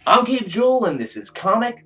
I'm Cape Joel, and this is Comic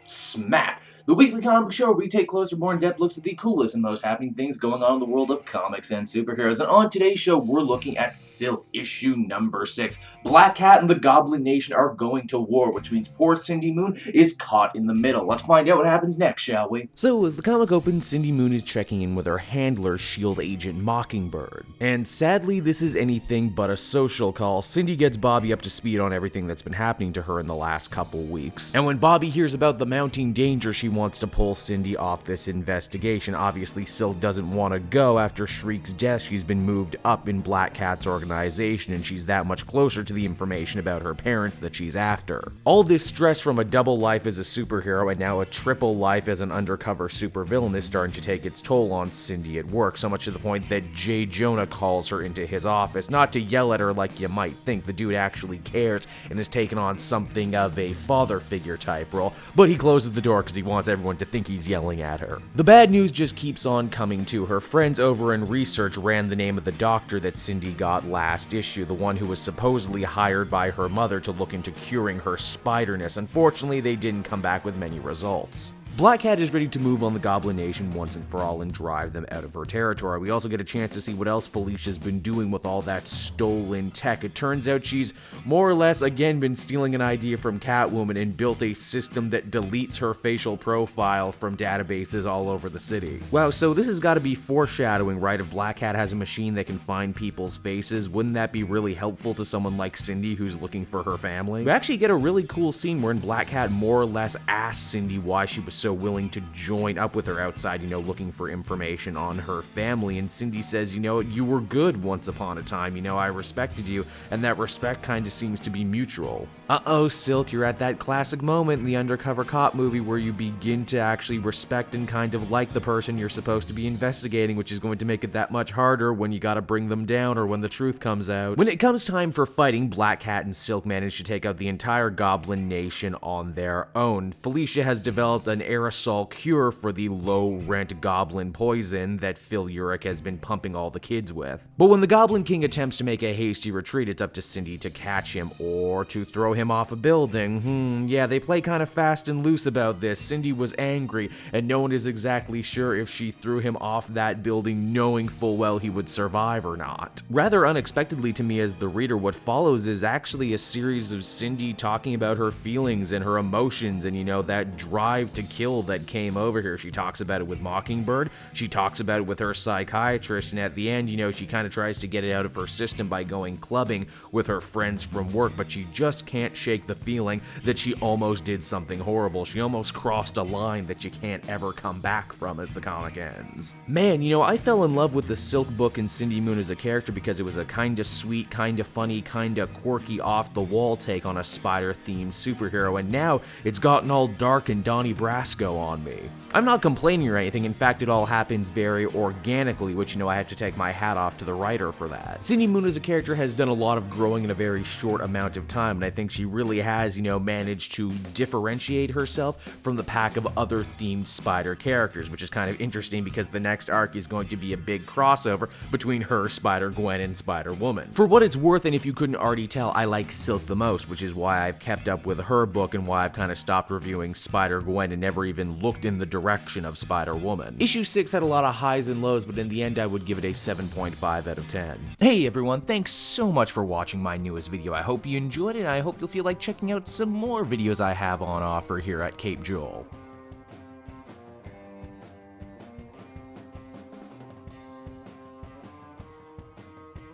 Smack, the weekly comic show where we take closer, more in-depth looks at the coolest and most happening things going on in the world of comics and superheroes. And on today's show, we're looking at Silk, issue number 6. Black Cat and the Goblin Nation are going to war, which means poor Cindy Moon is caught in the middle. Let's find out what happens next, shall we? So, as the comic opens, Cindy Moon is checking in with her handler, S.H.I.E.L.D. agent Mockingbird. And sadly, this is anything but a social call. Cindy gets Bobby up to speed on everything that's been happening to her in the last couple weeks. And when Bobby hears about the mounting danger, she wants to pull Cindy off this investigation. Obviously, S.H.I.E.L.D. doesn't want to go. After Shriek's death, she's been moved up in BlackCat's organization, and she's that much closer to the information about her parents that she's after. All this stress from a double life as a superhero and now a triple life as an undercover supervillain is starting to take its toll on Cindy at work, so much to the point that J. Jonah calls her into his office, not to yell at her like you might think. The dude actually cares and has taken on something of a father figure type role, but he closes the door because he wants everyone to think he's yelling at her. The bad news just keeps on coming to her. Friends over in research ran the name of the doctor that Cindy got last issue, the one who was supposedly hired by her mother to look into curing her spiderness. Unfortunately, they didn't come back with many results. BlackCat is ready to move on the Goblin Nation once and for all and drive them out of her territory. We also get a chance to see what else Felicia's been doing with all that stolen tech. It turns out she's more or less again been stealing an idea from Catwoman and built a system that deletes her facial profile from databases all over the city. Wow, so this has got to be foreshadowing, right? If BlackCat has a machine that can find people's faces, wouldn't that be really helpful to someone like Cindy who's looking for her family? We actually get a really cool scene wherein BlackCat more or less asks Cindy why she was so willing to join up with her outside, looking for information on her family. And Cindy says, you were good once upon a time, I respected you, and that respect kind of seems to be mutual. Uh-oh, Silk, you're at that classic moment in the undercover cop movie where you begin to actually respect and kind of like the person you're supposed to be investigating, which is going to make it that much harder when you gotta bring them down or when the truth comes out. When it comes time for fighting, Black Cat and Silk manage to take out the entire Goblin Nation on their own. Felicia has developed an aerosol cure for the low-rent goblin poison that Phil Urich has been pumping all the kids with. But when the Goblin King attempts to make a hasty retreat, it's up to Cindy to catch him or to throw him off a building. Yeah, they play kind of fast and loose about this. Cindy was angry, and no one is exactly sure if she threw him off that building knowing full well he would survive or not. Rather unexpectedly to me as the reader, what follows is actually a series of Cindy talking about her feelings and her emotions and, that drive to kill that came over here. She talks about it with Mockingbird, she talks about it with her psychiatrist, and at the end, she kind of tries to get it out of her system by going clubbing with her friends from work, but she just can't shake the feeling that she almost did something horrible. She almost crossed a line that you can't ever come back from as the comic ends. Man, I fell in love with the Silk book and Cindy Moon as a character because it was a kinda sweet, kinda funny, kinda quirky, off-the-wall take on a spider-themed superhero, and now it's gotten all dark and Donnie Brasco on me. I'm not complaining or anything. In fact, it all happens very organically, which, I have to take my hat off to the writer for that. Cindy Moon as a character has done a lot of growing in a very short amount of time, and I think she really has, managed to differentiate herself from the pack of other themed spider characters, which is kind of interesting because the next arc is going to be a big crossover between her, Spider-Gwen, and Spider-Woman. For what it's worth, and if you couldn't already tell, I like Silk the most, which is why I've kept up with her book and why I've kind of stopped reviewing Spider-Gwen and never even looked in the direction of Spider-Woman. Issue 6 had a lot of highs and lows, but in the end I would give it a 7.5 out of 10. Hey everyone, thanks so much for watching my newest video. I hope you enjoyed it, and I hope you'll feel like checking out some more videos I have on offer here at Cape Joel.